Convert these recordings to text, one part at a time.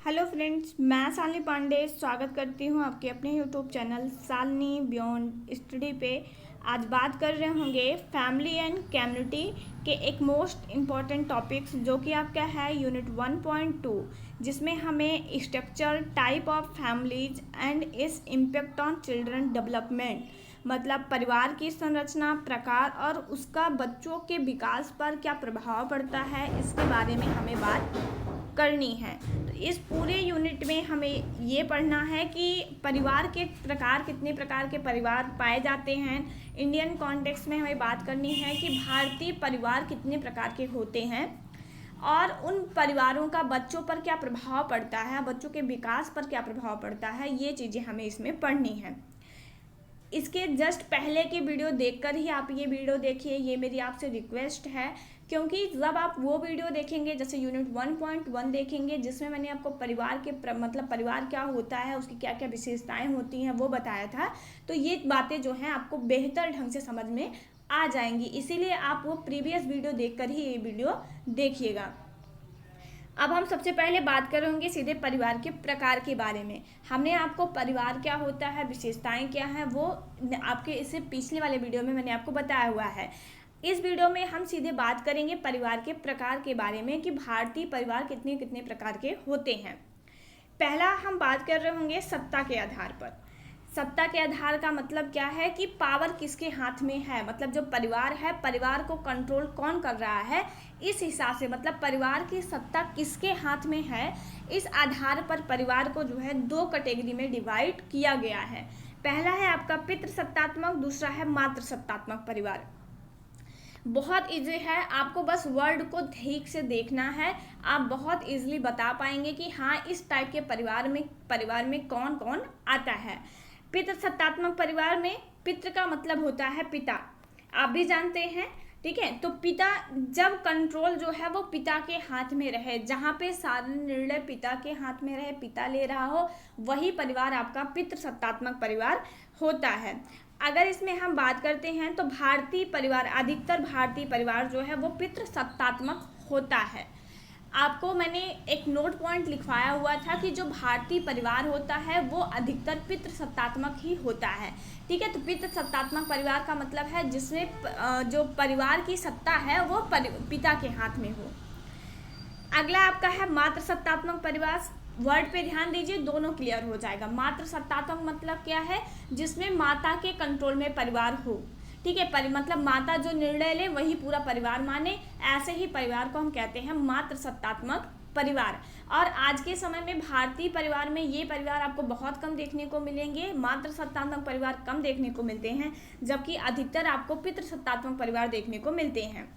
Hello friends, मैं शालिनी पांडे स्वागत करती हूँ आपके अपने YouTube channel Shalini beyond study पे। आज बात कर रहे होंगे फैमिली एंड कम्युनिटी के एक मोस्ट इम्पॉर्टेंट टॉपिक्स जो कि आपका है यूनिट 1.2, जिसमें हमें structure type of families and its impact on children development, मतलब परिवार की संरचना, प्रकार और उसका बच्चों के विकास पर क्या प्रभाव पड़ता है, इसके बारे में हमें बात करनी है। तो इस पूरे यूनिट में हमें ये पढ़ना है कि परिवार के प्रकार, कितने प्रकार के परिवार पाए जाते हैं। इंडियन कॉन्टेक्स्ट में हमें बात करनी है कि भारतीय परिवार कितने प्रकार के होते हैं और उन परिवारों का बच्चों पर क्या प्रभाव पड़ता है, बच्चों के विकास पर क्या प्रभाव पड़ता है, ये चीज़ें हमें इसमें पढ़नी है। इसके जस्ट पहले की वीडियो देखकर ही आप ये वीडियो देखिए, ये मेरी आपसे रिक्वेस्ट है, क्योंकि जब आप वो वीडियो देखेंगे, जैसे यूनिट 1.1 देखेंगे जिसमें मैंने आपको परिवार के मतलब परिवार क्या होता है, उसकी क्या क्या विशेषताएं होती हैं वो बताया था, तो ये बातें जो हैं आपको बेहतर ढंग से समझ में आ जाएंगी। इसीलिए आप वो प्रीवियस वीडियो देखकर ही ये वीडियो देखिएगा। अब हम सबसे पहले बात करेंगे सीधे परिवार के प्रकार के बारे में। हमने आपको परिवार क्या होता है, विशेषताएं क्या हैं, वो आपके इससे पिछले वाले वीडियो में मैंने आपको बताया हुआ है। इस वीडियो में हम सीधे बात करेंगे परिवार के प्रकार के बारे में कि भारतीय परिवार कितने कितने प्रकार के होते हैं। पहला हम बात कर रहे होंगे सत्ता के आधार पर। सत्ता के आधार का मतलब क्या है कि पावर किसके हाथ में है, मतलब जो परिवार है, परिवार को कंट्रोल कौन कर रहा है, इस हिसाब से मतलब परिवार की सत्ता किसके हाथ में है, इस आधार पर परिवार को जो है दो कैटेगरी में डिवाइड किया गया है। पहला है आपका पितृसत्तात्मक, दूसरा है मातृसत्तात्मक परिवार। बहुत इजी है, आपको बस वर्ड को ठीक से देखना है, आप बहुत इजीली बता पाएंगे कि हाँ इस टाइप के परिवार में कौन कौन आता है। पितृसत्तात्मक परिवार में पितृ का मतलब होता है पिता, आप भी जानते हैं, ठीक है। तो पिता, जब कंट्रोल जो है वो पिता के हाथ में रहे, जहाँ पे सारे निर्णय पिता के हाथ में रहे, पिता ले रहा हो, वही परिवार आपका पितृसत्तात्मक परिवार होता है। अगर इसमें हम बात करते हैं तो भारतीय परिवार, अधिकतर भारतीय परिवार जो है वो पितृसत्तात्मक होता है। आपको मैंने एक नोट पॉइंट लिखवाया हुआ था कि जो भारतीय परिवार होता है वो अधिकतर पितृसत्तात्मक ही होता है, ठीक है। तो पितृसत्तात्मक परिवार का मतलब है जिसमें जो परिवार की सत्ता है वो पिता के हाथ में हो। अगला आपका है मातृसत्तात्मक परिवार। वर्ड पे ध्यान दीजिए, दोनों क्लियर हो जाएगा। मातृसत्तात्मक मतलब क्या है, जिसमें माता के कंट्रोल में परिवार हो, ठीक है। मतलब माता जो निर्णय ले वही पूरा परिवार माने, ऐसे ही परिवार को हम कहते हैं मातृसत्तात्मक परिवार। और आज के समय में भारतीय परिवार में ये परिवार आपको बहुत कम देखने को मिलेंगे, मातृसत्तात्मक परिवार कम देखने को मिलते हैं, जबकि अधिकतर आपको पितृसत्तात्मक परिवार देखने को मिलते हैं।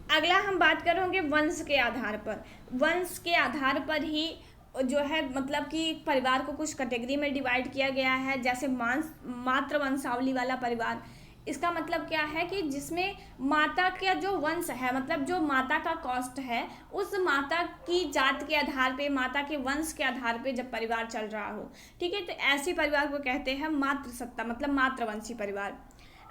अगला हम बात करेंगे वंश के आधार पर। वंश के आधार पर ही जो है मतलब कि परिवार को कुछ कैटेगरी में डिवाइड किया गया है, जैसे मातृवंशावली वाला परिवार। इसका मतलब क्या है कि जिसमें माता का जो वंश है, मतलब जो माता का कास्ट है, उस माता की जात के आधार पे, माता के वंश के आधार पे जब परिवार चल रहा हो, ठीक है, तो ऐसे परिवार को कहते हैं मातृसत्ता, मतलब मातृवंशी परिवार।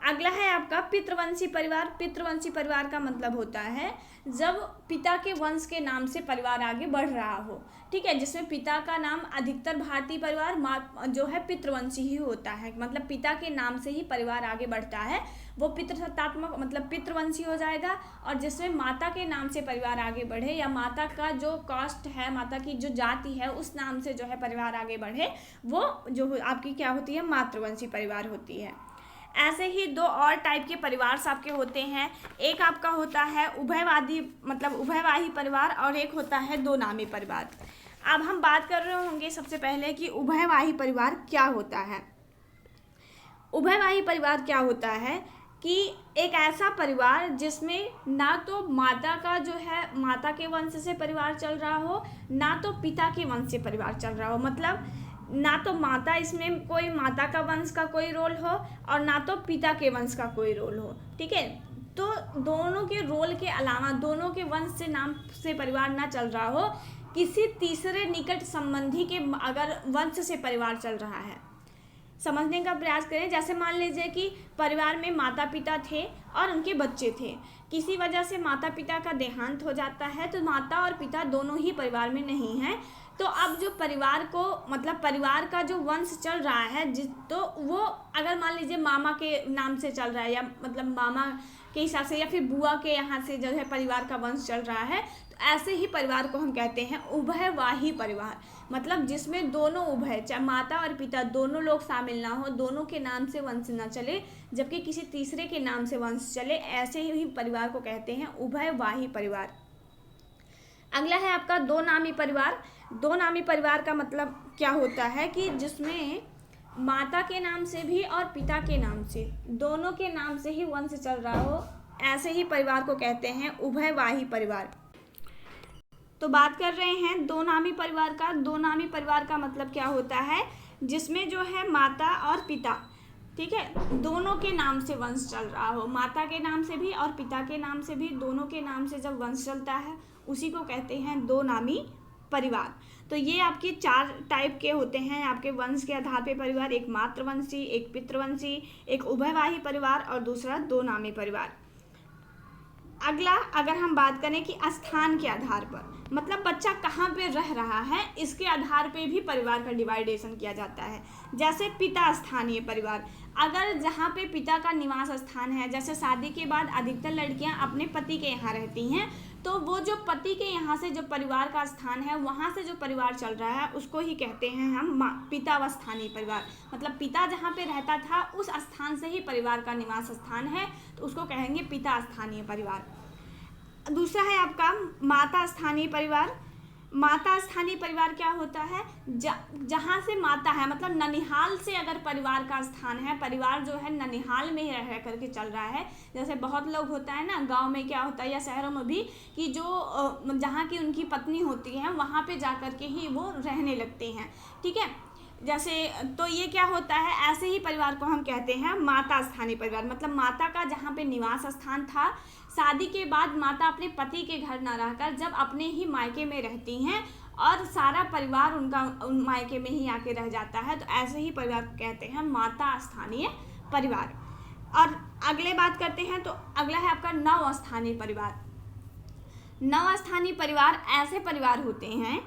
अगला है आपका पितृवंशी परिवार। पितृवंशी परिवार का मतलब होता है जब पिता के वंश के नाम से परिवार आगे बढ़ रहा हो, ठीक है, जिसमें पिता का नाम, अधिकतर भारतीय परिवार जो है पितृवंशी ही होता है, मतलब पिता के नाम से ही परिवार आगे बढ़ता है, वो पितृसत्तात्मक मतलब पितृवंशी हो जाएगा। और जिसमें माता के नाम से परिवार आगे बढ़े, या माता का जो कास्ट है, माता की जो जाति है, उस नाम से जो है परिवार आगे बढ़े, वो जो आपकी क्या होती है, मातृवंशी परिवार होती है। ऐसे ही दो और टाइप के परिवार आपके होते हैं, एक आपका होता है उभयवादी मतलब उभयवाही परिवार, और एक होता है दो नामी परिवार। अब हम बात कर रहे होंगे सबसे पहले कि उभयवाही परिवार क्या होता है। उभयवाही परिवार क्या होता है कि एक ऐसा परिवार जिसमें ना तो माता का जो है माता के वंश से परिवार चल रहा हो, ना तो पिता के वंश से परिवार चल रहा हो, मतलब ना तो माता, इसमें कोई माता का वंश का कोई रोल हो और ना तो पिता के वंश का कोई रोल हो, ठीक है। तो दोनों के रोल के अलावा, दोनों के वंश से नाम से परिवार ना चल रहा हो, किसी तीसरे निकट संबंधी के अगर वंश से परिवार चल रहा है, समझने का प्रयास करें। जैसे मान लीजिए कि परिवार में माता पिता थे और उनके बच्चे थे, किसी वजह से माता पिता का देहांत हो जाता है तो माता और पिता दोनों ही परिवार में नहीं हैं, तो अब जो परिवार को मतलब परिवार का जो वंश चल रहा है तो वो अगर मान लीजिए मामा के नाम से चल रहा है या मतलब मामा के हिसाब से या फिर बुआ के यहाँ से जो है परिवार का वंश चल रहा है, तो ऐसे ही परिवार को हम कहते हैं उभयवाही परिवार। मतलब जिसमें दोनों उभय, चाहे माता और पिता दोनों लोग शामिल ना हो, दोनों के नाम से वंश ना चले जबकि किसी तीसरे के नाम से वंश चले, ऐसे ही परिवार को कहते हैं उभयवाही परिवार। अगला है आपका दो नामी परिवार। दो नामी परिवार का मतलब क्या होता है कि जिसमें माता के नाम से भी और पिता के नाम से दोनों के नाम से ही वंश चल रहा हो, ऐसे ही परिवार को कहते हैं उभयवाही परिवार। तो बात कर रहे हैं दो नामी परिवार का। दो नामी परिवार का मतलब क्या होता है, जिसमें जो है माता और पिता, ठीक है, दोनों के नाम से वंश चल रहा हो, माता के नाम से भी और पिता के नाम से भी, दोनों के नाम से जब वंश चलता है उसी को कहते हैं दो नामी परिवार। तो ये आपके 4 टाइप के होते हैं आपके वंश के आधार पे परिवार, एक मातृवंशी, एक पितृवंशी, एक उभयवाही परिवार और दूसरा दो नामी परिवार। अगला अगर हम बात करें कि स्थान के आधार पर, मतलब बच्चा कहाँ पे रह रहा है इसके आधार पे भी परिवार का डिवाइडेशन किया जाता है। जैसे पिता स्थानीय परिवार, अगर जहाँ पे पिता का निवास स्थान है, जैसे शादी के बाद अधिकतर लड़कियाँ अपने पति के यहाँ रहती हैं, तो वो जो पति के यहाँ से जो परिवार का स्थान है वहाँ से जो परिवार चल रहा है उसको ही कहते हैं हम पिता व स्थानीय परिवार। मतलब पिता जहाँ पे रहता था उस स्थान से ही परिवार का निवास स्थान है, तो उसको कहेंगे पिता स्थानीय परिवार। दूसरा है आपका माता स्थानीय परिवार। माता स्थानीय परिवार क्या होता है, जहाँ से माता है, मतलब ननिहाल से अगर परिवार का स्थान है, परिवार जो है ननिहाल में ही रह करके चल रहा है। जैसे बहुत लोग होता है ना गांव में क्या होता है या शहरों में भी कि जो जहाँ की उनकी पत्नी होती है वहाँ पे जा कर के ही वो रहने लगते हैं, ठीक है। जैसे तो ये क्या होता है, ऐसे ही परिवार को हम कहते हैं माता स्थानीय परिवार। मतलब माता का जहाँ पे निवास स्थान था, शादी के बाद माता अपने पति के घर न रहकर जब अपने ही मायके में रहती हैं और सारा परिवार उनका मायके में ही आके रह जाता है, तो ऐसे ही परिवार को कहते हैं माता स्थानीय परिवार। और अगले बात करते हैं तो अगला है आपका नव स्थानीय परिवार। नव स्थानीय परिवार ऐसे परिवार होते हैं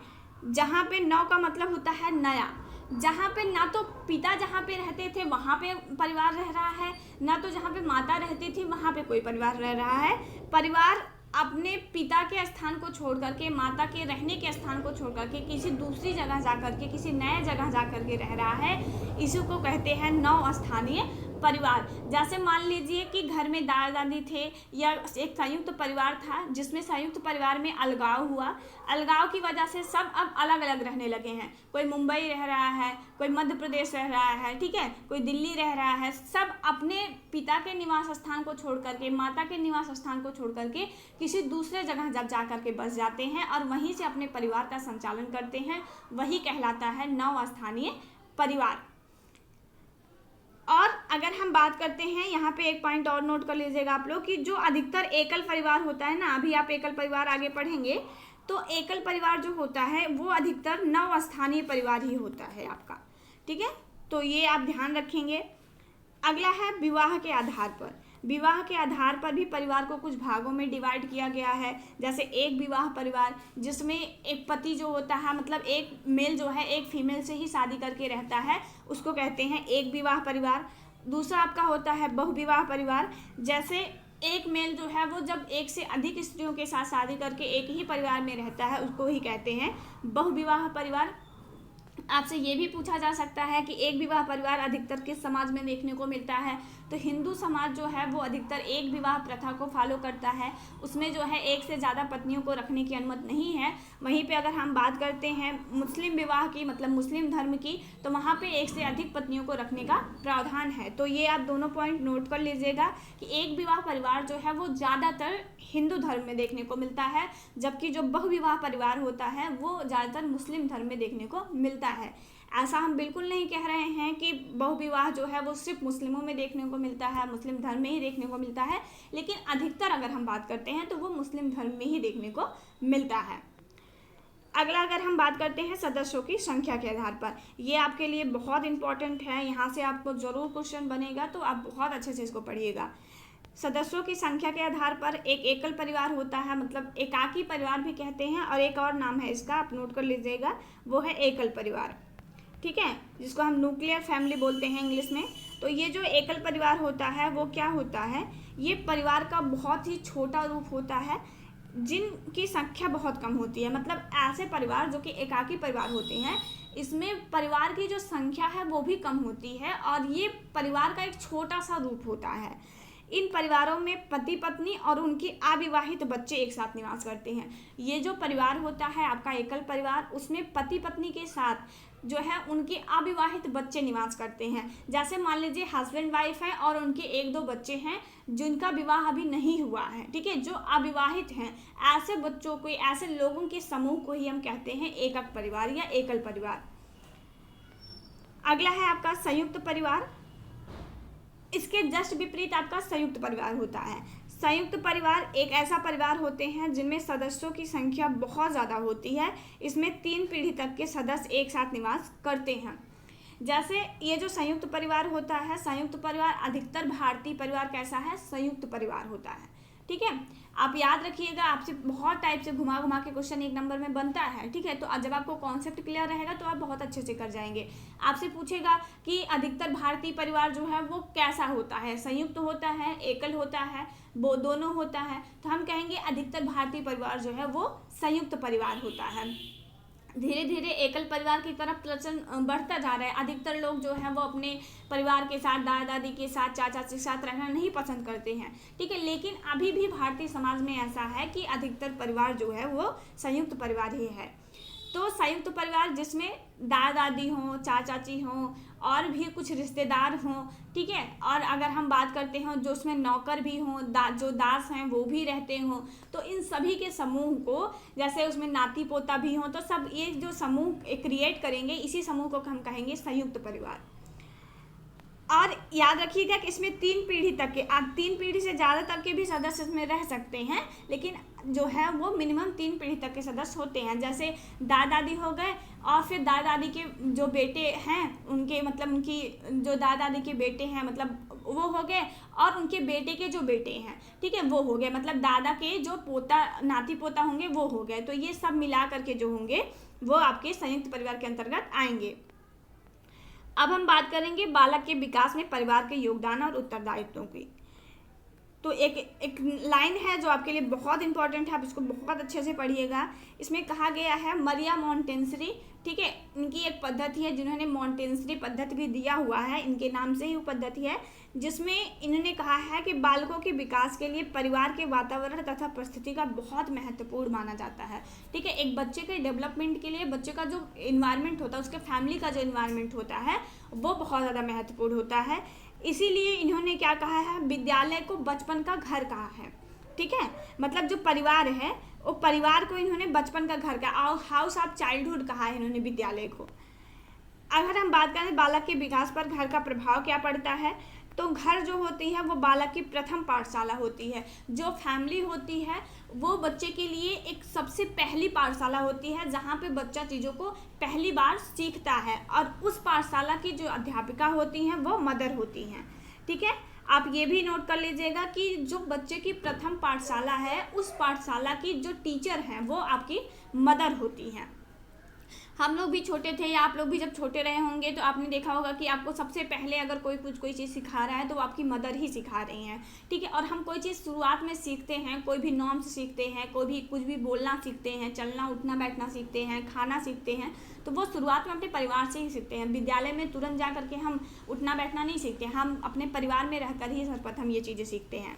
जहाँ पे नव का मतलब होता है नया, जहाँ पे ना तो पिता जहाँ पे रहते थे वहाँ पे परिवार रह रहा है, ना तो जहाँ पे माता रहती थी वहाँ पे कोई परिवार रह रहा है। परिवार अपने पिता के स्थान को छोड़ करके, माता के रहने के स्थान को छोड़ करके किसी दूसरी जगह जा करके, किसी नए जगह जा करके रह रहा है, इसी को कहते हैं नव स्थानीय परिवार। जैसे मान लीजिए कि घर में दादा दादी थे या एक संयुक्त परिवार था जिसमें संयुक्त परिवार में अलगाव हुआ, अलगाव की वजह से सब अब अलग अलग रहने लगे हैं। कोई मुंबई रह रहा है, कोई मध्य प्रदेश रह रहा है, ठीक है, कोई दिल्ली रह रहा है। सब अपने पिता के निवास स्थान को छोड़ करके, माता के निवास स्थान को छोड़ करके किसी दूसरे जगह जब जा करके बस जाते हैं और वहीं से अपने परिवार का संचालन करते हैं, वही कहलाता है नव स्थानीय परिवार। और अगर हम बात करते हैं, यहाँ पे एक पॉइंट और नोट कर लीजिएगा आप लोग कि जो अधिकतर एकल परिवार होता है ना, अभी आप एकल परिवार आगे पढ़ेंगे, तो एकल परिवार जो होता है वो अधिकतर नव स्थानीय परिवार ही होता है आपका, ठीक है। तो ये आप ध्यान रखेंगे। अगला है विवाह के आधार पर। विवाह के आधार पर भी परिवार को कुछ भागों में डिवाइड किया गया है। जैसे एक विवाह परिवार जिसमें एक पति जो होता है, मतलब एक मेल जो है एक फीमेल से ही शादी करके रहता है, उसको कहते हैं एक विवाह परिवार। दूसरा आपका होता है बहुविवाह परिवार। जैसे एक मेल जो है वो जब एक से अधिक स्त्रियों के साथ शादी करके एक ही परिवार में रहता है, उसको ही कहते हैं बहुविवाह परिवार। आपसे ये भी पूछा जा सकता है कि एक विवाह परिवार अधिकतर किस समाज में देखने को मिलता है, तो हिंदू समाज जो है वो अधिकतर एक विवाह प्रथा को फॉलो करता है। उसमें जो है एक से ज़्यादा पत्नियों को रखने की अनुमति नहीं है। वहीं पे अगर हम बात करते हैं मुस्लिम विवाह की, मतलब मुस्लिम धर्म की, तो वहाँ पे एक से अधिक पत्नियों को रखने का प्रावधान है। तो ये आप दोनों पॉइंट नोट कर लीजिएगा कि एक विवाह परिवार जो है वो ज़्यादातर हिंदू धर्म में देखने को मिलता है, जबकि जो बहुविवाह परिवार होता है वो ज़्यादातर मुस्लिम धर्म में देखने को मिलता है। ऐसा हम बिल्कुल नहीं कह रहे हैं कि बहुविवाह जो है वो सिर्फ मुस्लिमों में देखने को मिलता है, मुस्लिम धर्म में ही देखने को मिलता है, लेकिन अधिकतर अगर हम बात करते हैं तो वो मुस्लिम धर्म में ही देखने को मिलता है। अगला अगर हम बात करते हैं सदस्यों की संख्या के आधार पर, ये आपके लिए बहुत इंपॉर्टेंट है, यहाँ से आपको ज़रूर क्वेश्चन बनेगा, तो आप बहुत अच्छे से इसको पढ़िएगा। सदस्यों की संख्या के आधार पर एक एकल परिवार होता है, मतलब एकाकी परिवार भी कहते हैं, और एक और नाम है इसका, आप नोट कर लीजिएगा, वो है एकल परिवार, ठीक है, जिसको हम न्यूक्लियर फैमिली बोलते हैं इंग्लिश में। तो ये जो एकल परिवार होता है वो क्या होता है, ये परिवार का बहुत ही छोटा रूप होता है जिनकी संख्या बहुत कम होती है। मतलब ऐसे परिवार जो कि एकाकी परिवार होते हैं, इसमें परिवार की जो संख्या है वो भी कम होती है, और ये परिवार का एक छोटा सा रूप होता है। इन परिवारों में पति पत्नी और उनके अविवाहित बच्चे एक साथ निवास करते हैं। ये जो परिवार होता है आपका एकल परिवार, उसमें पति पत्नी के साथ जो है उनके अविवाहित बच्चे निवास करते हैं। जैसे मान लीजिए हस्बैंड वाइफ है और उनके एक दो बच्चे हैं जिनका विवाह अभी नहीं हुआ है, ठीक है, जो अविवाहित हैं, ऐसे बच्चों को, ऐसे लोगों के समूह को ही हम कहते हैं एकक परिवार या एकल परिवार। अगला है आपका संयुक्त परिवार। इसके जस्ट विपरीत आपका संयुक्त परिवार होता है। संयुक्त परिवार एक ऐसा परिवार होते हैं जिनमें सदस्यों की संख्या बहुत ज़्यादा होती है। इसमें 3 पीढ़ी तक के सदस्य एक साथ निवास करते हैं। जैसे ये जो संयुक्त परिवार होता है, संयुक्त परिवार अधिकतर भारतीय परिवार कैसा है, संयुक्त परिवार होता है, ठीक है। आप याद रखिएगा, आपसे बहुत टाइप से घुमा घुमा के क्वेश्चन 1 नंबर में बनता है, ठीक है। तो जब आपको कॉन्सेप्ट क्लियर रहेगा तो आप बहुत अच्छे से कर जाएंगे। आपसे पूछेगा कि अधिकतर भारतीय परिवार जो है वो कैसा होता है, संयुक्त होता है, एकल होता है, वो दोनों होता है, तो हम कहेंगे अधिकतर भारतीय परिवार जो है वो संयुक्त परिवार होता है। धीरे धीरे एकल परिवार की तरफ प्रचलन बढ़ता जा रहा है। अधिकतर लोग जो है वो अपने परिवार के साथ, दादा दादी के साथ, चाचा के साथ रहना नहीं पसंद करते हैं, ठीक है। लेकिन अभी भी भारतीय समाज में ऐसा है कि अधिकतर परिवार जो है वो संयुक्त परिवार ही है। तो संयुक्त परिवार जिसमें दादा दादी हों, चाचा चाची हों, और भी कुछ रिश्तेदार हों, ठीक है। और अगर हम बात करते हैं जो उसमें नौकर भी हों, जो दास हैं वो भी रहते हों, तो इन सभी के समूह को, जैसे उसमें नाती पोता भी हों, तो सब ये जो समूह क्रिएट करेंगे, इसी समूह को हम कहेंगे संयुक्त परिवार। और याद रखिएगा कि इसमें 3 पीढ़ी तक के, 3 पीढ़ी से ज़्यादा तक के भी सदस्य इसमें रह सकते हैं, लेकिन जो है वो मिनिमम 3 पीढ़ी तक के सदस्य होते हैं। जैसे दादा दादी हो गए, और फिर दादा दादी के जो बेटे हैं उनके, मतलब उनकी जो दादा दादी के बेटे हैं, मतलब वो हो गए, और उनके बेटे के जो बेटे हैं, ठीक है, वो हो गए, मतलब दादा के जो पोता, नाती पोता होंगे वो हो गए। तो ये सब मिला करके जो होंगे वो आपके संयुक्त परिवार के अंतर्गत आएंगे। अब हम बात करेंगे बालक के विकास में परिवार के योगदान और उत्तरदायित्वों की। तो एक लाइन है जो आपके लिए बहुत इंपॉर्टेंट है, आप इसको बहुत अच्छे से पढ़िएगा। इसमें कहा गया है मरिया मॉन्टेसरी, ठीक है, इनकी एक पद्धति है जिन्होंने मॉन्टेसरी पद्धति भी दिया हुआ है, इनके नाम से ही वो पद्धति है, जिसमें इन्होंने कहा है कि बालकों के विकास के लिए परिवार के वातावरण तथा परिस्थिति का बहुत महत्वपूर्ण माना जाता है, ठीक है। एक बच्चे के डेवलपमेंट के लिए बच्चे का जो इन्वायरमेंट होता है, उसके फैमिली का जो इन्वायरमेंट होता है वो बहुत ज़्यादा महत्वपूर्ण होता है। इसीलिए इन्होंने क्या कहा है, विद्यालय को बचपन का घर कहा है, ठीक है। मतलब जो परिवार है वो परिवार को इन्होंने बचपन का घर का, हाउस ऑफ चाइल्डहुड कहा है इन्होंने विद्यालय को। अगर हम बात करें बालक के विकास पर घर का प्रभाव क्या पड़ता है, तो घर जो होती है वो बालक की प्रथम पाठशाला होती है। जो फैमिली होती है वो बच्चे के लिए एक सबसे पहली पाठशाला होती है, जहाँ पे बच्चा चीज़ों को पहली बार सीखता है, और उस पाठशाला की जो अध्यापिका होती हैं वो मदर होती हैं, ठीक है। आप ये भी नोट कर लीजिएगा कि जो बच्चे की प्रथम पाठशाला है, उस पाठशाला की जो टीचर हैं वो आपकी मदर होती हैं। हम लोग भी छोटे थे, या आप लोग भी जब छोटे रहे होंगे तो आपने देखा होगा कि आपको सबसे पहले अगर कोई चीज़ सिखा रहा है तो वो आपकी मदर ही सिखा रही हैं, ठीक है। और हम कोई चीज़ शुरुआत में सीखते हैं, कोई भी नॉर्म्स सीखते हैं, कोई भी कुछ भी बोलना सीखते हैं, चलना उठना बैठना सीखते हैं, खाना सीखते हैं, तो वो शुरुआत में अपने परिवार से ही सीखते हैं। विद्यालय में तुरंत जा करके हम उठना बैठना नहीं सीखते, हम अपने परिवार में रहकर ही सर्वप्रथम ये चीज़ें सीखते हैं।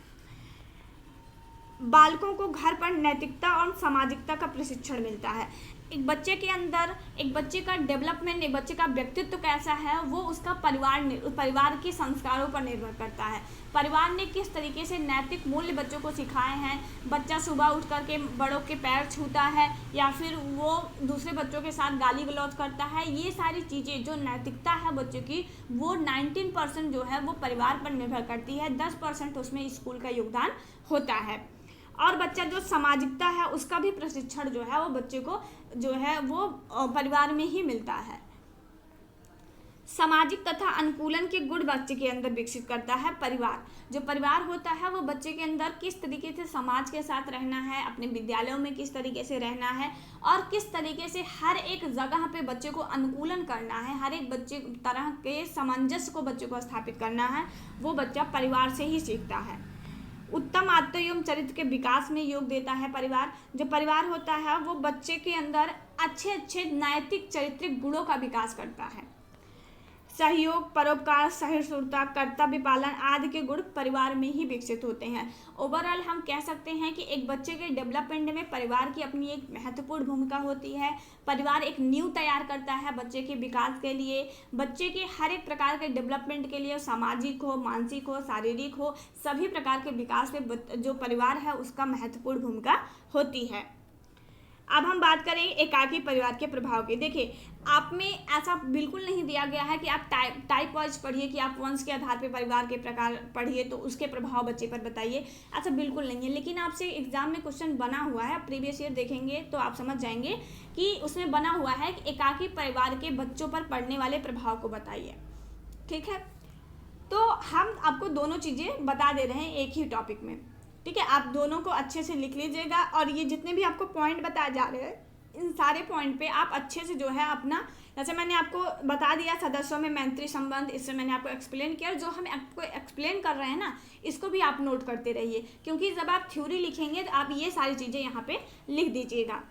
बालकों को घर पर नैतिकता और सामाजिकता का प्रशिक्षण मिलता है। एक बच्चे के अंदर, एक बच्चे का डेवलपमेंट, एक बच्चे का व्यक्तित्व कैसा है वो उसका परिवार के संस्कारों पर निर्भर करता है। परिवार ने किस तरीके से नैतिक मूल्य बच्चों को सिखाए हैं, बच्चा सुबह उठ करके बड़ों के पैर छूता है या फिर वो दूसरे बच्चों के साथ गाली गलौज करता है, ये सारी चीज़ें जो नैतिकता है बच्चे की, वो 19% जो है वो परिवार पर निर्भर करती है, 10% उसमें स्कूल का योगदान होता है। और बच्चा जो सामाजिकता है उसका भी प्रशिक्षण जो है वो बच्चे को जो है वो परिवार में ही मिलता है। सामाजिक तथा अनुकूलन के गुण बच्चे के अंदर विकसित करता है परिवार। जो परिवार होता है वो बच्चे के अंदर किस तरीके से समाज के साथ रहना है, अपने विद्यालयों में किस तरीके से रहना है और किस तरीके से हर एक जगह पे बच्चे को अनुकूलन करना है, हर एक बच्चे तरह के सामंजस्य को बच्चे को स्थापित करना है, वो बच्चा परिवार से ही सीखता है। उत्तम आदतों एवं चरित्र के विकास में योग देता है परिवार। जो परिवार होता है वो बच्चे के अंदर अच्छे अच्छे नैतिक चारित्रिक गुणों का विकास करता है। सहयोग, परोपकार, सहिष्णुता, कर्तव्य पालन आदि के गुण परिवार में ही विकसित होते हैं। ओवरऑल हम कह सकते हैं कि एक बच्चे के डेवलपमेंट में परिवार की अपनी एक महत्वपूर्ण भूमिका होती है। परिवार एक नींव तैयार करता है बच्चे के विकास के लिए, बच्चे के हर एक प्रकार के डेवलपमेंट के लिए, सामाजिक हो, मानसिक हो, शारीरिक हो, सभी प्रकार के विकास में जो परिवार है उसका महत्वपूर्ण भूमिका होती है। अब हम बात करें एकाकी परिवार के प्रभाव की। देखिए, आप में ऐसा बिल्कुल नहीं दिया गया है कि आप टाइप वाइज पढ़िए, कि आप वंश के आधार पर परिवार के प्रकार पढ़िए तो उसके प्रभाव बच्चे पर बताइए, ऐसा बिल्कुल नहीं है। लेकिन आपसे एग्जाम में क्वेश्चन बना हुआ है, प्रीवियस ईयर देखेंगे तो आप समझ जाएंगे कि उसमें बना हुआ है कि एकाकी परिवार के बच्चों पर पड़ने वाले प्रभाव को बताइए। ठीक है, तो हम आपको दोनों चीज़ें बता दे रहे हैं एक ही टॉपिक में। ठीक है, आप दोनों को अच्छे से लिख लीजिएगा और ये जितने भी आपको पॉइंट बताए जा रहे हैं इन सारे पॉइंट पे आप अच्छे से जो है अपना, जैसे मैंने आपको बता दिया सदस्यों में मैत्री संबंध, इससे मैंने आपको एक्सप्लेन किया, जो हम आपको एक्सप्लेन कर रहे हैं ना इसको भी आप नोट करते रहिए, क्योंकि जब आप थ्योरी लिखेंगे तो आप ये सारी चीज़ें यहाँ पे लिख दीजिएगा।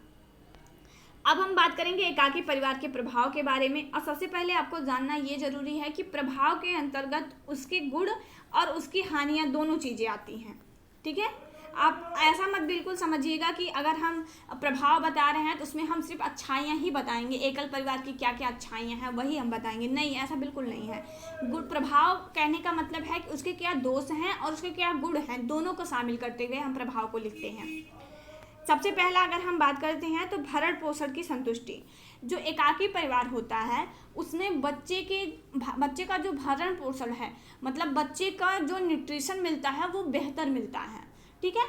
अब हम बात करेंगे एकाकी परिवार के प्रभाव के बारे में। और सबसे पहले आपको जानना ये जरूरी है कि प्रभाव के अंतर्गत उसके गुण और उसकी हानियाँ दोनों चीज़ें आती हैं। ठीक है, आप ऐसा मत बिल्कुल समझिएगा कि अगर हम प्रभाव बता रहे हैं तो उसमें हम सिर्फ अच्छाइयाँ ही बताएंगे, एकल परिवार की क्या क्या अच्छाइयाँ हैं वही हम बताएंगे, नहीं, ऐसा बिल्कुल नहीं है। गुण प्रभाव कहने का मतलब है कि उसके क्या दोष हैं और उसके क्या गुण हैं, दोनों को शामिल करते हुए हम प्रभाव को लिखते हैं। सबसे पहला अगर हम बात करते हैं तो भरण पोषण की संतुष्टि। जो एकाकी परिवार होता है उसमें बच्चे का जो भरण पोषण है, मतलब बच्चे का जो न्यूट्रिशन मिलता है वो बेहतर मिलता है। ठीक है,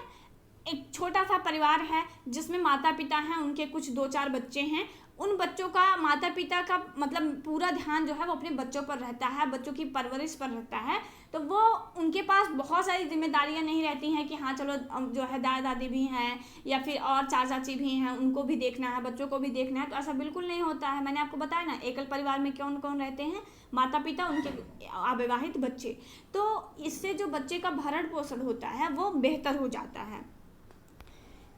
एक छोटा सा परिवार है जिसमें माता पिता हैं, उनके कुछ 2-4 बच्चे हैं, उन बच्चों का माता पिता का मतलब पूरा ध्यान जो है वो अपने बच्चों पर रहता है, बच्चों की परवरिश पर रहता है, तो वो उनके पास बहुत सारी जिम्मेदारियां नहीं रहती हैं कि हाँ चलो जो है दादा दादी भी हैं या फिर और चाचा चाची भी हैं, उनको भी देखना है, बच्चों को भी देखना है, तो ऐसा बिल्कुल नहीं होता है। मैंने आपको बताया ना, एकल परिवार में कौन कौन रहते हैं, माता पिता, उनके अविवाहित बच्चे, तो इससे जो बच्चे का भरण पोषण होता है वो बेहतर हो जाता है।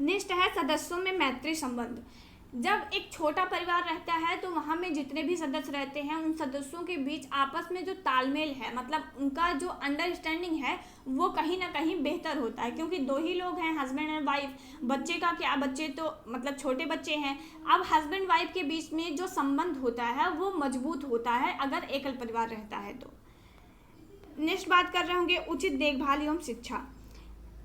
नेक्स्ट है सदस्यों में मैत्री संबंध। जब एक छोटा परिवार रहता है तो वहाँ में जितने भी सदस्य रहते हैं उन सदस्यों के बीच आपस में जो तालमेल है, मतलब उनका जो अंडरस्टैंडिंग है वो कहीं ना कहीं बेहतर होता है, क्योंकि 2 ही लोग हैं, हस्बैंड एंड वाइफ। बच्चे का क्या, बच्चे तो मतलब छोटे बच्चे हैं, अब हस्बैंड वाइफ के बीच में जो संबंध होता है वो मजबूत होता है अगर एकल परिवार रहता है तो। नेक्स्ट बात कर रहे होंगे उचित देखभाल एवं शिक्षा।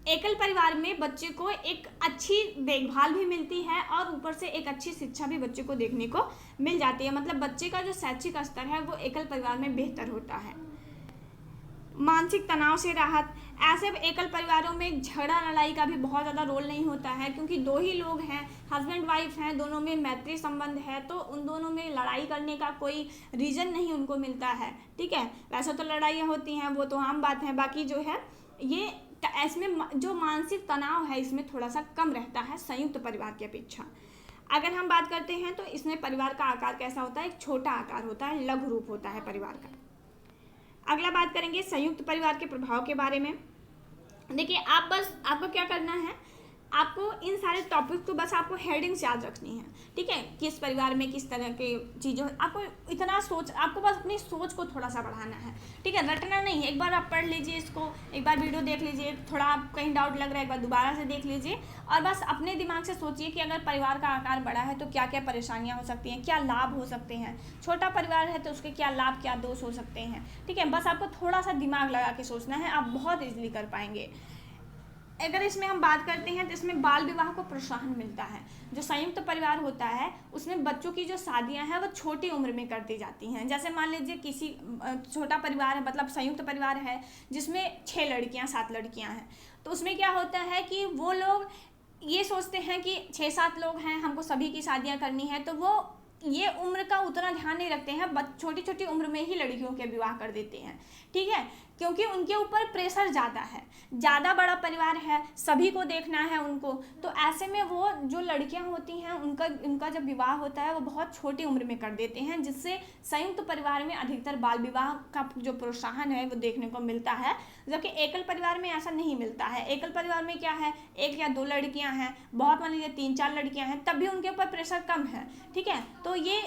एकल परिवार में बच्चे को एक अच्छी देखभाल भी मिलती है और ऊपर से एक अच्छी शिक्षा भी बच्चे को देखने को मिल जाती है, मतलब बच्चे का जो शैक्षिक स्तर है वो एकल परिवार में बेहतर होता है। मानसिक तनाव से राहत। ऐसे एकल परिवारों में झगड़ा लड़ाई का भी बहुत ज़्यादा रोल नहीं होता है, क्योंकि 2 ही लोग हैं, हस्बैंड वाइफ हैं, दोनों में मैत्री संबंध है, तो उन दोनों में लड़ाई करने का कोई रीज़न नहीं उनको मिलता है। ठीक है, वैसे तो लड़ाइयाँ होती हैं, वो तो आम बात है, बाकी जो है ये इसमें जो मानसिक तनाव है इसमें थोड़ा सा कम रहता है संयुक्त परिवार की अपेक्षा। अगर हम बात करते हैं तो इसमें परिवार का आकार कैसा होता है, एक छोटा आकार होता है, लघु रूप होता है परिवार का। अगला बात करेंगे संयुक्त परिवार के प्रभाव के बारे में। देखिए, आपको क्या करना है, आपको इन सारे टॉपिक को बस आपको हेडिंग्स याद रखनी है। ठीक है, किस परिवार में किस तरह के चीज़ों, आपको इतना आपको बस अपनी सोच को थोड़ा सा बढ़ाना है। ठीक है, रटना नहीं, एक बार आप पढ़ लीजिए इसको, एक बार वीडियो देख लीजिए, थोड़ा आप कहीं डाउट लग रहा है एक बार दोबारा से देख लीजिए और बस अपने दिमाग से सोचिए कि अगर परिवार का आकार बड़ा है तो क्या क्या परेशानियाँ हो सकती हैं, क्या लाभ हो सकते हैं, छोटा परिवार है तो उसके क्या लाभ क्या दोष हो सकते हैं। ठीक है, बस आपको थोड़ा सा दिमाग लगा के सोचना है, आप बहुत ईजिली कर पाएंगे। अगर इसमें हम बात करते हैं तो इसमें बाल विवाह को प्रोत्साहन मिलता है। जो संयुक्त परिवार होता है उसमें बच्चों की जो शादियां हैं वो छोटी उम्र में कर दी जाती हैं। जैसे मान लीजिए किसी छोटा परिवार है, मतलब संयुक्त परिवार है जिसमें 6 लड़कियां 7 लड़कियां हैं, तो उसमें क्या होता है कि वो लोग ये सोचते हैं कि 6-7 लोग हैं, हमको सभी की शादियां करनी है, तो वो ये उम्र का उतना ध्यान नहीं रखते हैं, छोटी छोटी उम्र में ही लड़कियों के विवाह कर देते हैं, ठीक है, क्योंकि उनके ऊपर प्रेशर ज़्यादा है, ज़्यादा बड़ा परिवार है, सभी को देखना है उनको। तो ऐसे में वो जो लड़कियां होती हैं उनका जब विवाह होता है वो बहुत छोटी उम्र में कर देते हैं, जिससे संयुक्त परिवार में अधिकतर बाल विवाह का जो प्रोत्साहन है वो देखने को मिलता है, जबकि एकल परिवार में ऐसा नहीं मिलता है। एकल परिवार में क्या है, 1 या 2 लड़कियां हैं, बहुत मान लीजिए 3-4 लड़कियां हैं, तब भी उनके ऊपर प्रेशर कम है, ठीक है। तो ये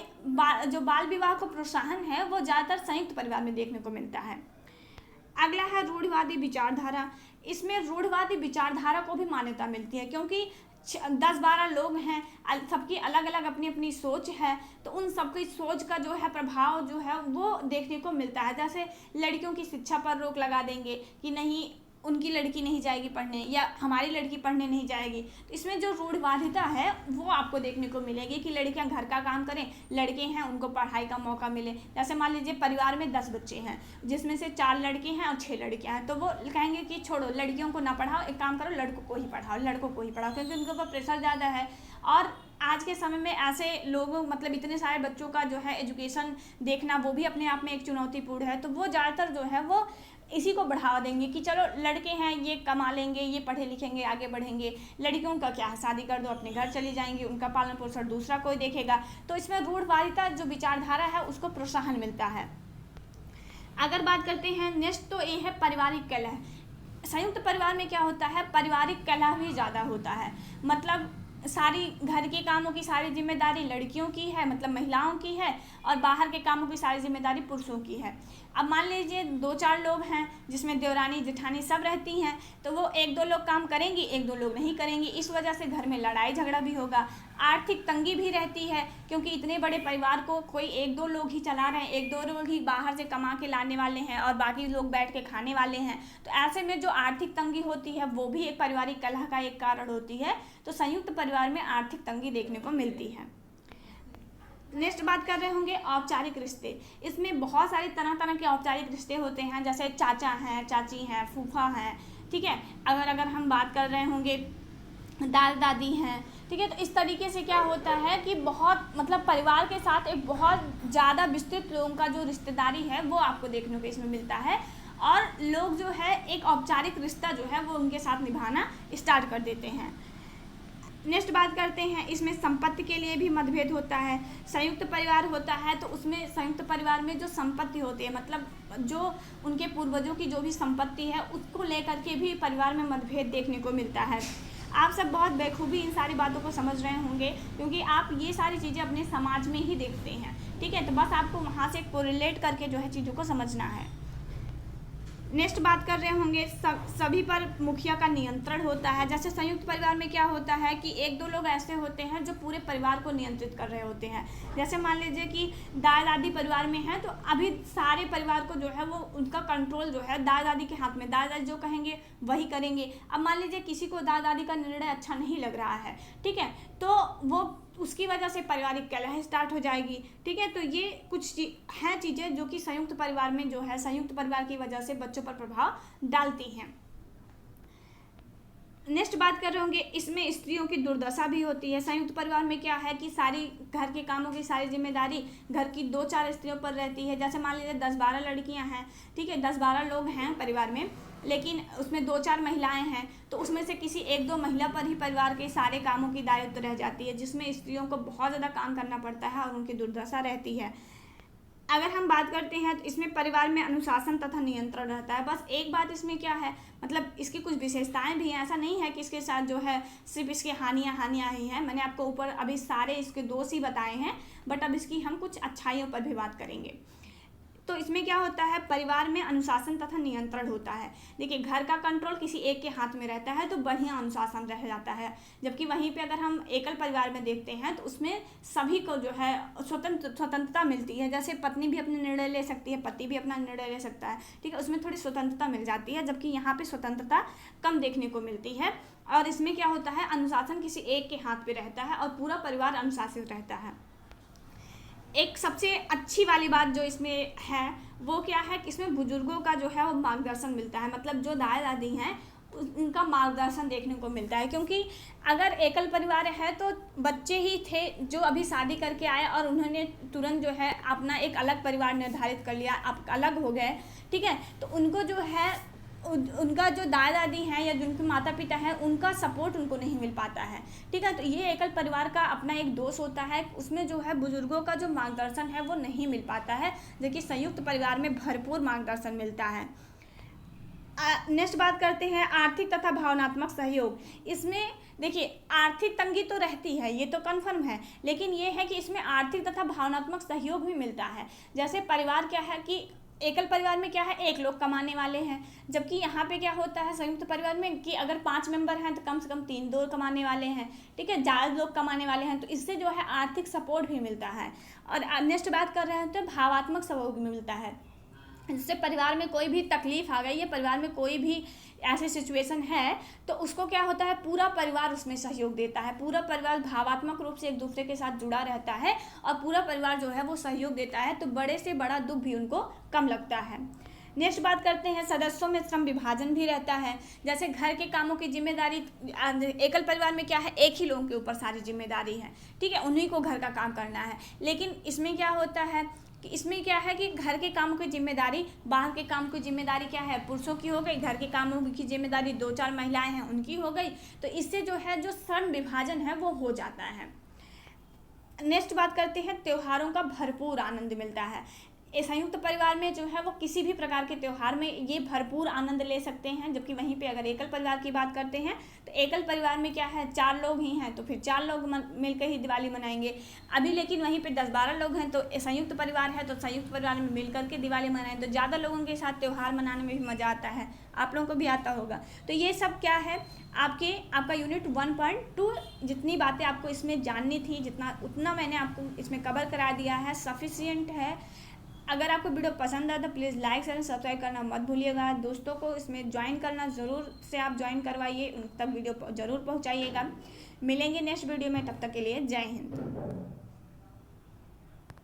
जो बाल विवाह को प्रोत्साहन है वो ज़्यादातर संयुक्त परिवार में देखने को मिलता है। अगला है रूढ़िवादी विचारधारा। इसमें रूढ़िवादी विचारधारा को भी मान्यता मिलती है, क्योंकि 10-12 लोग हैं, सबकी अलग अलग अपनी अपनी सोच है, तो उन सबकी सोच का जो है प्रभाव जो है वो देखने को मिलता है। जैसे लड़कियों की शिक्षा पर रोक लगा देंगे कि नहीं, उनकी लड़की नहीं जाएगी पढ़ने, या हमारी लड़की पढ़ने नहीं जाएगी। तो इसमें जो रूढ़िवादिता है वो आपको देखने को मिलेगी कि लड़कियां घर का काम करें, लड़के हैं उनको पढ़ाई का मौका मिले। जैसे मान लीजिए परिवार में 10 बच्चे हैं, जिसमें से 4 लड़के हैं और 6 लड़कियां हैं, तो वो कहेंगे कि छोड़ो लड़कियों को ना पढ़ाओ, एक काम करो लड़कों को ही पढ़ाओ, क्योंकि उनके ऊपर प्रेशर ज़्यादा है। और आज के समय में ऐसे लोगों मतलब इतने सारे बच्चों का जो है एजुकेशन देखना वो भी अपने आप में एक चुनौतीपूर्ण है, तो वो ज़्यादातर जो है वो इसी को बढ़ावा देंगे कि चलो लड़के हैं ये कमा लेंगे, ये पढ़े लिखेंगे, आगे बढ़ेंगे, लड़कियों का क्या है, शादी कर दो अपने घर चली जाएंगी, उनका पालन पोषण दूसरा कोई देखेगा। तो इसमें रूढ़िवादिता जो विचारधारा है उसको प्रोत्साहन मिलता है। अगर बात करते हैं नेक्स्ट, तो ये है पारिवारिक कलह। संयुक्त परिवार में क्या होता है, पारिवारिक कलह भी ज़्यादा होता है, मतलब सारी घर के कामों की सारी जिम्मेदारी लड़कियों की है, मतलब महिलाओं की है, और बाहर के कामों की सारी जिम्मेदारी पुरुषों की है। अब मान लीजिए 2-4 लोग हैं जिसमें देवरानी जेठानी सब रहती हैं, तो वो 1-2 लोग काम करेंगी, 1-2 लोग नहीं करेंगी, इस वजह से घर में लड़ाई झगड़ा भी होगा। आर्थिक तंगी भी रहती है, क्योंकि इतने बड़े परिवार को कोई 1-2 लोग ही चला रहे हैं, 1-2 लोग ही बाहर से कमा के लाने वाले हैं और बाकी लोग बैठ के खाने वाले हैं। तो ऐसे में जो आर्थिक तंगी होती है वो भी एक पारिवारिक कलह का एक कारण होती है। तो संयुक्त परिवार में आर्थिक तंगी देखने को मिलती है। नेक्स्ट बात कर रहे होंगे औपचारिक रिश्ते। इसमें बहुत सारी तरह तरह के औपचारिक रिश्ते होते हैं, जैसे चाचा हैं, चाची हैं, फूफा हैं, ठीक है। अगर हम बात कर रहे होंगे दादा दादी हैं, ठीक है। तो इस तरीके से क्या होता है कि बहुत मतलब परिवार के साथ एक बहुत ज़्यादा विस्तृत लोगों का जो रिश्तेदारी है वो आपको देखने को इसमें मिलता है, और लोग जो है एक औपचारिक रिश्ता जो है वो उनके साथ निभाना स्टार्ट कर देते हैं। नेक्स्ट बात करते हैं, इसमें संपत्ति के लिए भी मतभेद होता है। संयुक्त परिवार होता है तो उसमें संयुक्त परिवार में जो संपत्ति होती है, मतलब जो उनके पूर्वजों की जो भी संपत्ति है उसको लेकर के भी परिवार में मतभेद देखने को मिलता है। आप सब बहुत बेखूबी इन सारी बातों को समझ रहे होंगे, क्योंकि आप ये सारी चीज़ें अपने समाज में ही देखते हैं, ठीक है। तो बस आपको वहाँ से कोरिलेट करके जो है चीज़ों को समझना है। नेक्स्ट बात कर रहे होंगे, सभी पर मुखिया का नियंत्रण होता है। जैसे संयुक्त परिवार में क्या होता है कि 1-2 लोग ऐसे होते हैं जो पूरे परिवार को नियंत्रित कर रहे होते हैं। जैसे मान लीजिए कि दादा दादी परिवार में हैं, तो अभी सारे परिवार को जो है वो उनका कंट्रोल जो है दादा दादी के हाथ में, दादा दादी जो कहेंगे वही करेंगे। अब मान लीजिए किसी को दादा दादी का निर्णय अच्छा नहीं लग रहा है, ठीक है, तो वो उसकी वजह से पारिवारिक कलह स्टार्ट हो जाएगी, ठीक है। तो ये कुछ हैं चीज़ें जो कि संयुक्त परिवार में जो है संयुक्त परिवार की वजह से बच्चों पर प्रभाव डालती हैं। नेक्स्ट बात कर रहे होंगे, इसमें स्त्रियों की दुर्दशा भी होती है। संयुक्त परिवार में क्या है कि सारी घर के कामों की सारी जिम्मेदारी घर की 2-4 स्त्रियों पर रहती है। जैसे मान लीजिए 10-12 लड़कियां हैं, ठीक है, 10-12 लोग हैं परिवार में, लेकिन उसमें 2-4 महिलाएं हैं, तो उसमें से किसी 1-2 महिला पर ही परिवार के सारे कामों की दायित्व रह जाती है, जिसमें स्त्रियों को बहुत ज़्यादा काम करना पड़ता है और उनकी दुर्दशा रहती है। अगर हम बात करते हैं तो इसमें परिवार में अनुशासन तथा नियंत्रण रहता है। बस एक बात इसमें क्या है, मतलब इसकी कुछ विशेषताएं भी हैं, ऐसा नहीं है कि इसके साथ जो है सिर्फ इसके हानियाँ ही हैं। मैंने आपको ऊपर अभी सारे इसके दोष ही बताए हैं, बट अब इसकी हम कुछ अच्छाइयों पर भी बात करेंगे। तो इसमें क्या होता है, परिवार में अनुशासन तथा नियंत्रण होता है। देखिए, घर का कंट्रोल किसी एक के हाथ में रहता है तो बढ़िया अनुशासन रह जाता है, जबकि वहीं पे अगर हम एकल परिवार में देखते हैं तो उसमें सभी को जो है स्वतंत्रता मिलती है। जैसे पत्नी भी अपने निर्णय ले सकती है, पति भी अपना निर्णय ले सकता है, ठीक है, उसमें थोड़ी स्वतंत्रता मिल जाती है, जबकि यहाँ पे स्वतंत्रता कम देखने को मिलती है। और इसमें क्या होता है, अनुशासन किसी एक के हाथ पे रहता है और पूरा परिवार अनुशासित रहता है। एक सबसे अच्छी वाली बात जो इसमें है वो क्या है कि इसमें बुजुर्गों का जो है वो मार्गदर्शन मिलता है। मतलब जो दादा दादी हैं उनका मार्गदर्शन देखने को मिलता है। क्योंकि अगर एकल परिवार है तो बच्चे ही थे जो अभी शादी करके आए और उन्होंने तुरंत जो है अपना एक अलग परिवार निर्धारित कर लिया, आप अलग हो गए, ठीक है, तो उनको जो है उनका जो दादा दादी हैं या जिनके माता पिता हैं उनका सपोर्ट उनको नहीं मिल पाता है, ठीक है। तो ये एकल परिवार का अपना एक दोष होता है, उसमें जो है बुजुर्गों का जो मार्गदर्शन है वो नहीं मिल पाता है, जबकि संयुक्त परिवार में भरपूर मार्गदर्शन मिलता है। नेक्स्ट बात करते हैं आर्थिक तथा भावनात्मक सहयोग। इसमें देखिए आर्थिक तंगी तो रहती है, ये तो कन्फर्म है, लेकिन ये है कि इसमें आर्थिक तथा भावनात्मक सहयोग भी मिलता है। जैसे परिवार क्या है कि एकल परिवार में क्या है, एक लोग कमाने वाले हैं, जबकि यहाँ पे क्या होता है संयुक्त परिवार में कि अगर 5 मेंबर हैं तो कम से कम 3-2 कमाने वाले हैं, ठीक है, ज़्यादा लोग कमाने वाले हैं, तो इससे जो है आर्थिक सपोर्ट भी मिलता है। और नेक्स्ट बात कर रहे हैं तो भावात्मक सहयोग भी मिलता है। जिससे परिवार में कोई भी तकलीफ आ गई है, परिवार में कोई भी ऐसी सिचुएशन है तो उसको क्या होता है, पूरा परिवार उसमें सहयोग देता है, पूरा परिवार भावात्मक रूप से एक दूसरे के साथ जुड़ा रहता है और पूरा परिवार जो है वो सहयोग देता है, तो बड़े से बड़ा दुख भी उनको कम लगता है। नेक्स्ट बात करते हैं सदस्यों में श्रम विभाजन भी रहता है। जैसे घर के कामों की जिम्मेदारी एकल परिवार में क्या है, एक ही लोगों के ऊपर सारी जिम्मेदारी है, ठीक है, उन्हीं को घर का काम करना है। लेकिन इसमें क्या होता है कि इसमें क्या है कि घर के कामों की जिम्मेदारी, बाहर के काम की जिम्मेदारी क्या है, पुरुषों की हो गई, घर के कामों की जिम्मेदारी 2-4 महिलाएं हैं उनकी हो गई, तो इससे जो है जो श्रम विभाजन है वो हो जाता है। नेक्स्ट बात करते हैं त्योहारों का भरपूर आनंद मिलता है। संयुक्त परिवार में जो है वो किसी भी प्रकार के त्यौहार में ये भरपूर आनंद ले सकते हैं, जबकि वहीं पे अगर एकल परिवार की बात करते हैं तो एकल परिवार में क्या है, 4 लोग ही हैं तो फिर 4 लोग मिलकर ही दिवाली मनाएंगे। अभी लेकिन वहीं पे 10-12 लोग हैं तो संयुक्त परिवार है तो संयुक्त परिवार में मिल करके दिवाली मनाएं, तो ज़्यादा लोगों के साथ त्यौहार मनाने में भी मज़ा आता है, आप लोगों को भी आता होगा। तो ये सब क्या है आपका यूनिट 1.2 जितनी बातें आपको इसमें जाननी थी उतना मैंने आपको इसमें कवर करा दिया है, सफिशिएंट है। अगर आपको वीडियो पसंद आए तो प्लीज़ लाइक शेयर सब्सक्राइब करना मत भूलिएगा। दोस्तों को इसमें ज्वाइन करना ज़रूर से आप ज्वाइन करवाइए, उन तक वीडियो ज़रूर पहुंचाइएगा। मिलेंगे नेक्स्ट वीडियो में, तब तक के लिए जय हिंद।